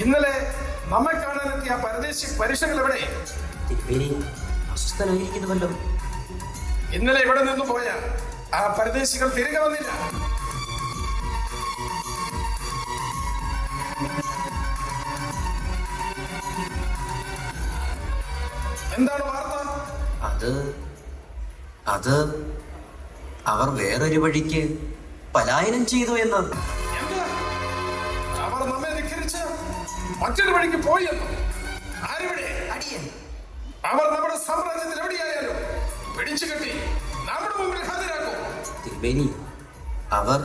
ഇന്നലെ നമ്മെ കാണാനെത്തിയ പരദേശി പരീക്ഷകൾ എവിടെ? അസ്വസ്ഥനായിരിക്കുന്നുവല്ലോ. ഇന്നലെ ഇവിടെ നിന്ന് പോയ ആ പരദേശികൾ തിരികെ വന്നില്ല. എന്താണ് വാർത്ത? അത് അവർ വേറൊരു വഴിക്ക് പലായനം ചെയ്തു എന്ന്. അവർ നമ്മെ ധിക്കരിച്ച് മറ്റൊരു വഴിക്ക് പോയി എന്ന്. ആരുടെ? അടിയൻ. അവർ നമ്മുടെ സാമ്രാജ്യത്തിൽ എവിടെയായാലും പിടിച്ചു കെട്ടി നമ്മുടെ മുമ്പിൽ ഹാജരാക്കും. തിരുമേനി, അവർ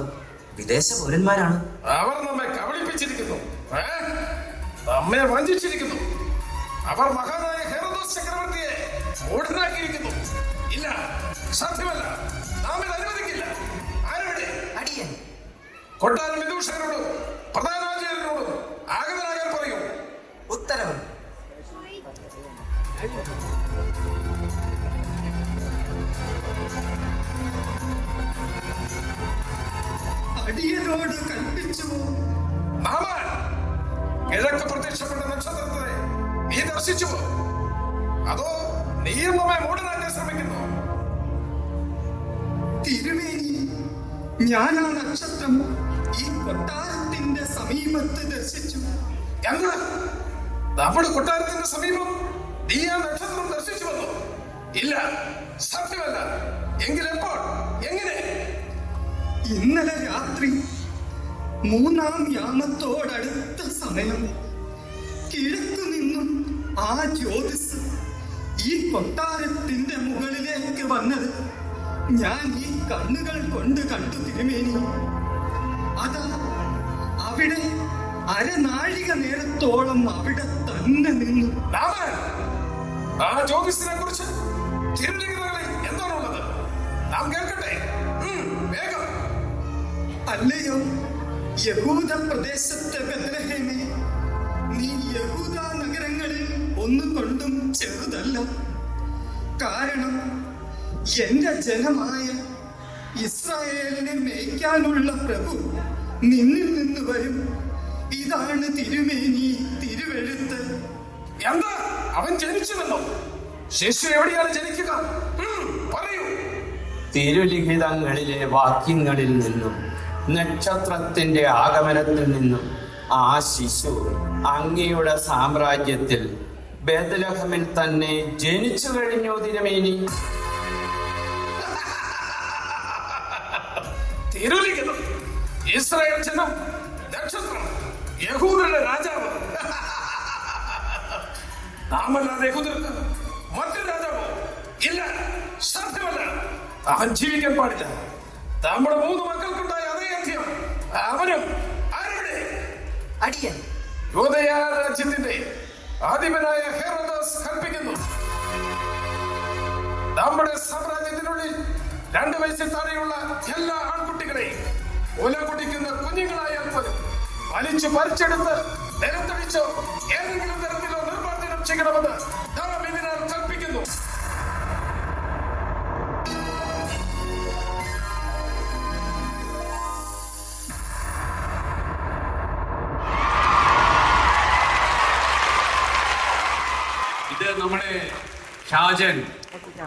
വിദേശ പൗരന്മാരാണ്. അവർ നമ്മെ കബളിപ്പിച്ചിരിക്കുന്നു, നമ്മെ വഞ്ചിച്ചിരിക്കുന്നു. അവർ മഹാനായ ഹെറോദോസ് ചക്രവർത്തിയെ മൂഢനാക്കിയിരിക്കുന്നു. ഇല്ല, സാധ്യമല്ല, നാം ഇത് അനുവദിക്കില്ല. ആരുടെ? അടിയൻ. കൊട്ടാരം വിദൂഷകരോടും പ്രധാനാചാര്യരോടും ആഗതനാകാൻ പറയൂ. ഉത്തരവ്. അടിയനോട് കൽപ്പിച്ചു. കിഴക്ക് പ്രത്യക്ഷപ്പെട്ട നക്ഷത്രത്തെ നീ ദർശിച്ചുവോ? അതോ നീയും നമ്മെ മൂഢനാക്കാൻ ശ്രമിക്കുന്നു? തിരുമേനി, ഞാൻ ആ നക്ഷത്രം ഈ കൊട്ടാരത്തിന്റെ സമീപത്ത് ദർശിച്ചു. എന്താ? നമ്മുടെ കൊട്ടാരത്തിന്റെ സമീപം നീ ആ നക്ഷത്രം ദർശിച്ചു വന്നു? ഇല്ല, സാധ്യമല്ല. എങ്കിലെപ്പോൾ? എങ്ങനെ? ഇന്നലെ രാത്രി 3-ാം യാമത്തോടടുത്ത സമയം കിഴക്കു നിന്നും ആ ജ്യോതിസ് ഈ കൊട്ടാരത്തിന്റെ മുകളിലേക്ക് വന്നത് ഞാൻ ഈ കണ്ണുകൾ കൊണ്ട് കണ്ടു. തിരുമേനി, അതാ അവിടെ അരനാഴിക നേരത്തോളം അവിടെ തന്നെ നിന്നു. ആ ജ്യോതിസിനെ കുറിച്ച് തിരുലിഖിതങ്ങളിൽ എന്താണുള്ളത്? നാം കേൾക്കട്ടെ, വേഗം. അല്ലയോ യഹൂദ പ്രദേശത്തെ ബെത്ലഹേമേ, നീ യഹൂദ നഗരങ്ങളിൽ ഒന്നുകൊണ്ടും ചെറുതല്ല. കാരണം എന്റെ ജനമായ ഇസ്രായേലിനെ മേയ്ക്കാനുള്ള പ്രഭു നിന്നിൽ നിന്ന് വരും. ഇതാണ് തിരുമേനി തിരുവെഴുത്ത്. എന്താ? അവൻ ജനിച്ചുവല്ലോ. ശിശു എവിടെയാണ് ജനിക്കുക? പറയൂ. തിരുലിഖിതങ്ങളിലെ വാക്യങ്ങളിൽ നിന്നും നക്ഷത്രത്തിന്റെ ആഗമനത്തിൽ നിന്നും ആ ശിശു അങ്ങയുടെ സാമ്രാജ്യത്തിൽ ബേത്ലഹേമിൽ തന്നെ ജനിച്ചു കഴിഞ്ഞു തിരുമേനി. തിരുലിഖിതം, ഇസ്രായേൽ ജനം, നക്ഷത്രം, യഹൂദരുടെ രാജാവ്. നാമല്ലാതെ യഹൂദർക്ക് മറ്റൊരു രാജാവോ? ഇല്ല, സാധ്യമല്ല. അവൻ ജീവിക്കാൻ പാടില്ല. നമ്മുടെ 3 മക്കൾക്കുണ്ടായ അതേ അന്ത്യം അവനും. ആരുടെ? അടിയൻ. യൂദയ രാജ്യത്തിന്റെ ആധിപനായ ഹെറോദോസ് കൽപ്പിക്കുന്നു, നമ്മുടെ സാമ്രാജ്യത്തിനുള്ളിൽ 2 വയസ്സിൽ താഴെയുള്ള എല്ലാ ആൺകുട്ടികളെയും ഒല കുടിക്കുന്ന കുഞ്ഞുങ്ങളായാൽ പോലും വലിച്ചു പറിച്ചെടുത്ത് നിരന്തടിച്ചോ ഏതെങ്കിലും തരത്തിലോ നിർമ്മാർജ്ജനം ചെയ്യണമെന്ന് നാം ഇതിനാൽ കൽപ്പിക്കുന്നു. ഇത് നമ്മുടെ ഷാജൻ,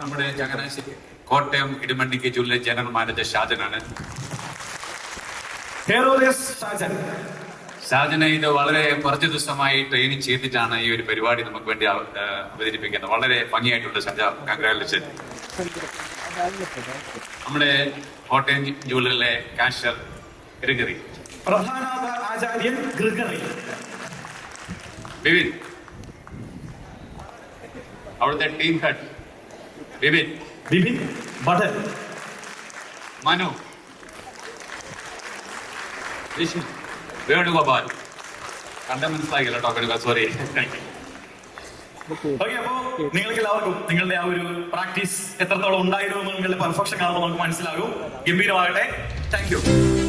നമ്മുടെ ചങ്ങനാശ്ശേരി കോട്ടയം ഇടുമണ്ണിക്ക് ജില്ല ജനറൽ മാനേജർ ഷാജനാണ്. ഷാജനെ ഇത് വളരെ കുറച്ച് ദിവസമായി ട്രെയിനിങ് ചെയ്തിട്ടാണ് ഈ ഒരു പരിപാടി നമുക്ക് വേണ്ടി അവതരിപ്പിക്കുന്നത്. വളരെ ഭംഗിയായിട്ടുണ്ട് ഷാജ, കൺഗ്രാജുലേഷൻ. നമ്മുടെ കോട്ടയം ജില്ലയിലെ കാഷ്യർ ഗ്രിഗറി, പ്രധാന ആചാര്യൻ ഗ്രിഗറി, വിപിൻ, അവിടുത്തെ ടീം ഹെഡ് വിപിൻ ഭട്ടൻ, മനു, വിഷ്ണു, വേണുഗോപാൽ. കണ്ട മനസ്സിലാക്കില്ല കേട്ടോ, സോറി. ഓക്കെ, അപ്പോ നിങ്ങൾക്ക് എല്ലാവർക്കും നിങ്ങളുടെ ആ ഒരു പ്രാക്ടീസ് എത്രത്തോളം ഉണ്ടായിരുന്നു, നിങ്ങളുടെ പെർഫെക്ഷൻ കാണുമ്പോൾ നമുക്ക് മനസ്സിലാകും. ഗംഭീരമാകട്ടെ. Thank U.